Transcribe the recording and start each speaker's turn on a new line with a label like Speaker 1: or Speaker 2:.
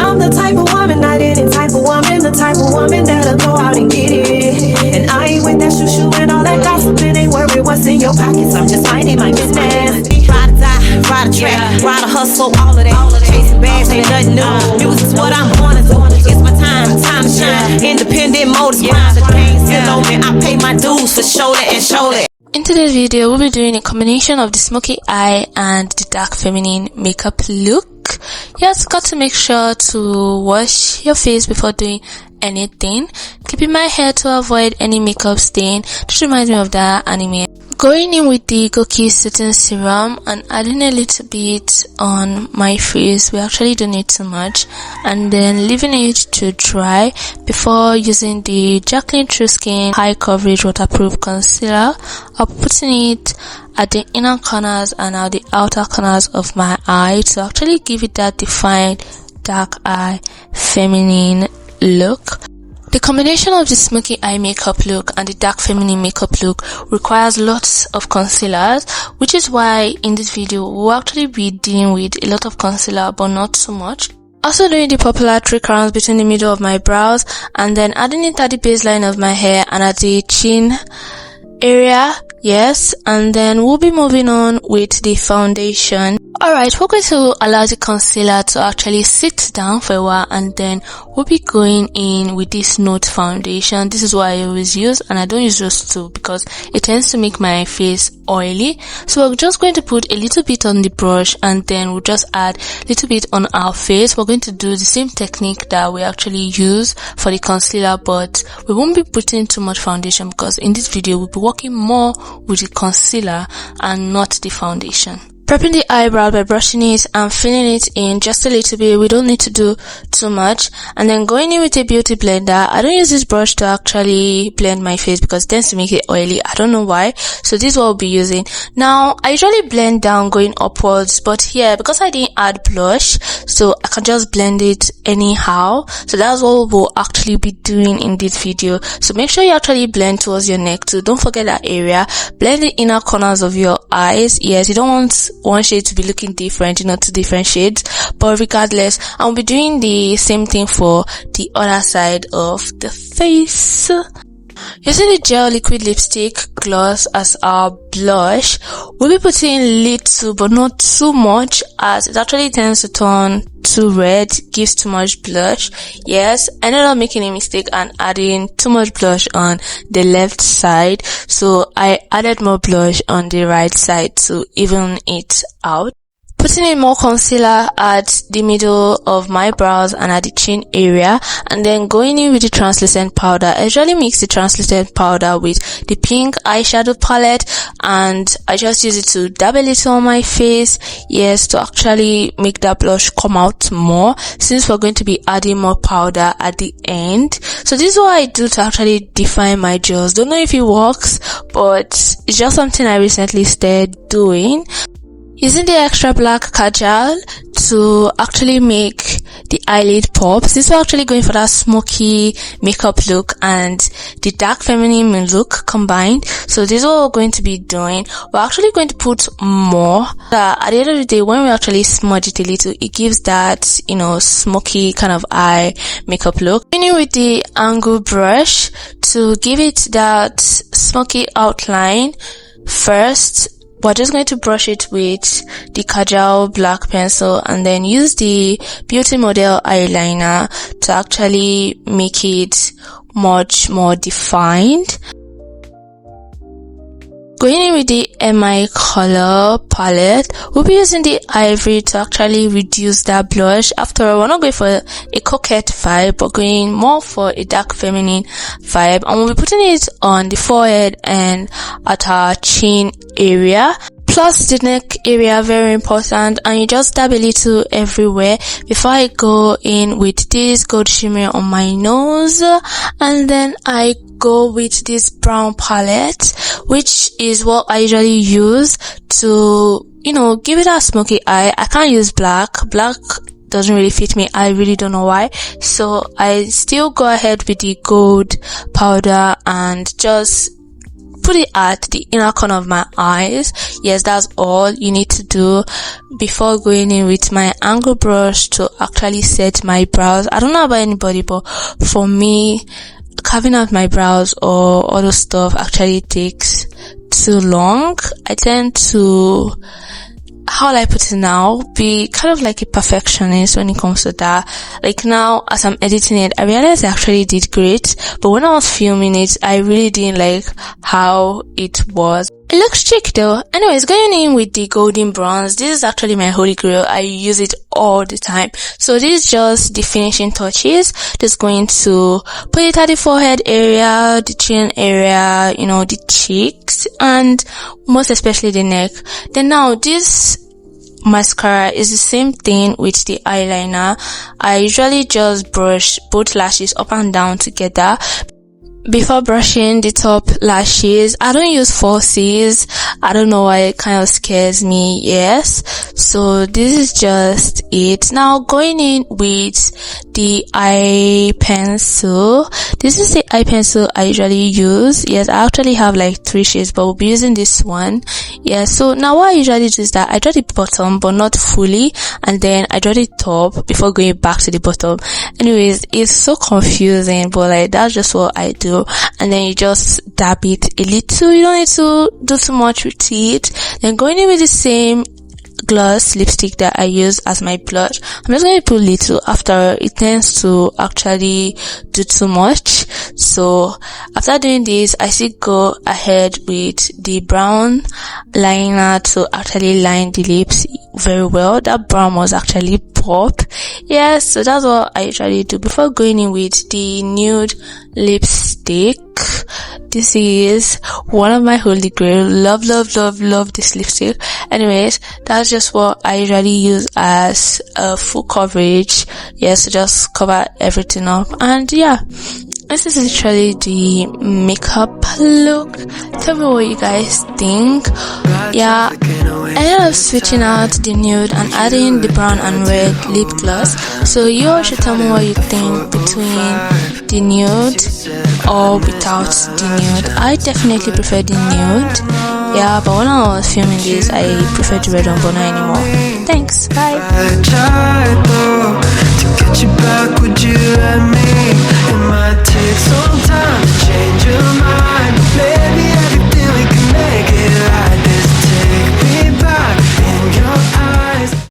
Speaker 1: I'm the type of woman, not any type of woman, the type of woman that'll go out and get it. And I ain't with that shoo-shoo and all that gossiping. Ain't worried what's in your pockets, I'm just minding my business.
Speaker 2: Ride or die, ride a track, ride a hustle, all of that. Chasing bags ain't nothing new. Music's what I'm born to do. It's my time to shine. Independent motors, grind the pain still on me. I pay my dues for shoulder and shoulder.
Speaker 3: In today's video, we'll be doing a combination of the smoky eye and the dark feminine makeup look. Yes, got to make sure to wash your face before doing anything. Keeping my hair to avoid any makeup stain. Just reminds me of that anime. Going in with the Goki Setting Serum and adding a little bit on my face. We actually don't need too much. And then leaving it to dry before using the Jaclyn True Skin High Coverage Waterproof Concealer. I'm putting it at the inner corners and at the outer corners of my eye to actually give it that defined dark eye feminine look. The combination of the smoky eye makeup look and the dark feminine makeup look requires lots of concealers, which is why in this video we'll actually be dealing with a lot of concealer but not so much. Also doing the popular 3 crowns between the middle of my brows and then adding it at the baseline of my hair and at the chin area. Yes, and then we'll be moving on with the foundation. Alright, we're going to allow the concealer to actually sit down for a while and then we'll be going in with this nude foundation. This is what I always use and I don't use those two because it tends to make my face oily. So we're just going to put a little bit on the brush and then we'll just add a little bit on our face. We're going to do the same technique that we actually use for the concealer, but we won't be putting too much foundation because in this video we'll be working more with the concealer and not the foundation. Prepping the eyebrow by brushing it and filling it in just a little bit. We don't need to do too much. And then going in with a beauty blender. I don't use this brush to actually blend my face because it tends to make it oily. I don't know why. So this is what I'll be using. Now, I usually blend down going upwards, but here, because I didn't add blush, so I can just blend it anyhow. So that's what we'll actually be doing in this video. So make sure you actually blend towards your neck too. Don't forget that area. Blend the inner corners of your eyes. Yes, you don't want one shade to be looking different, you know, 2 different shades, but regardless, I'll be doing the same thing for the other side of the face. Using the gel liquid lipstick gloss as our blush, we'll be putting little but not too much as it actually tends to turn too red, gives too much blush. Yes, I ended up making a mistake and adding too much blush on the left side, so I added more blush on the right side to even it out. Putting in more concealer at the middle of my brows and at the chin area, and then going in with the translucent powder. I usually mix the translucent powder with the pink eyeshadow palette and I just use it to dab a little on my face, yes, to actually make that blush come out more since we're going to be adding more powder at the end. So this is what I do to actually define my jaws. Don't know if it works, but it's just something I recently started doing. Using the extra black kajal to actually make the eyelid pop. Since we're actually going for that smoky makeup look and the dark feminine look combined, so this is what we're going to be doing. We're actually going to put more. At the end of the day, when we actually smudge it a little, it gives that, you know, smoky kind of eye makeup look. Beginning with the angle brush to give it that smoky outline first. We're just going to brush it with the Kajal black pencil and then use the Beauty Model eyeliner to actually make it much more defined. Going in with the MI color palette, we'll be using the ivory to actually reduce that blush. After all, we're not going for a coquette vibe, but going more for a dark feminine vibe. And we'll be putting it on the forehead and at our chin area. Plus the neck area, very important, and you just dab a little everywhere. Before I go in with this gold shimmer on my nose, and then I go with this brown palette, which is what I usually use to, you know, give it a smoky eye. I can't use black doesn't really fit me. I really don't know why. So I still go ahead with the gold powder and just put it at the inner corner of my eyes. Yes, that's all you need to do before going in with my angle brush to actually set my brows. I don't know about anybody, but for me, carving out my brows or other stuff actually takes too long. I tend to, how will I put it now, be kind of like a perfectionist when it comes to that. Like now, as I'm editing it, I realized I actually did great, but when I was filming it, I really didn't like how it was. It looks chic though. Anyways, going in with the golden bronze, this is actually my holy grail. I use it all the time. So this is just the finishing touches. Just going to put it at the forehead area, the chin area, you know, the cheeks, and most especially the neck. Then now this mascara is the same thing with the eyeliner. I usually just brush both lashes up and down together before brushing the top lashes. I don't use falsies. I don't know why, it kind of scares me. Yes, so this is just it. Now going in with the eye pencil. This is the eye pencil I usually use. Yes, I actually have like 3 shades, but we'll be using this one. Yeah, so now what I usually do is that I draw the bottom but not fully, and then I draw the top before going back to the bottom. Anyways, it's so confusing, but like that's just what I do. And then you just dab it a little. You don't need to do too much with it. Then going in with the same gloss lipstick that I use as my blush, I'm just going to put little. After it tends to actually do too much. So after doing this, I still go ahead with the brown liner to actually line the lips very well. That brown was actually pop. Yes, so that's what I usually do before going in with the nude lipstick. This is one of my holy grail. Love this lipstick. Anyways, that's just what I usually use as a full coverage. Yes, to just cover everything up. And yeah, this is literally the makeup look. Tell me what you guys think. Yeah, I ended up switching out the nude and adding the brown and red lip gloss. So you all should tell me what you think between the nude or without the nude. I definitely prefer the nude. Yeah, but when I was filming this, I prefer the red one, but not anymore. Thanks, bye.
Speaker 4: I tried though to get you back, would you let me?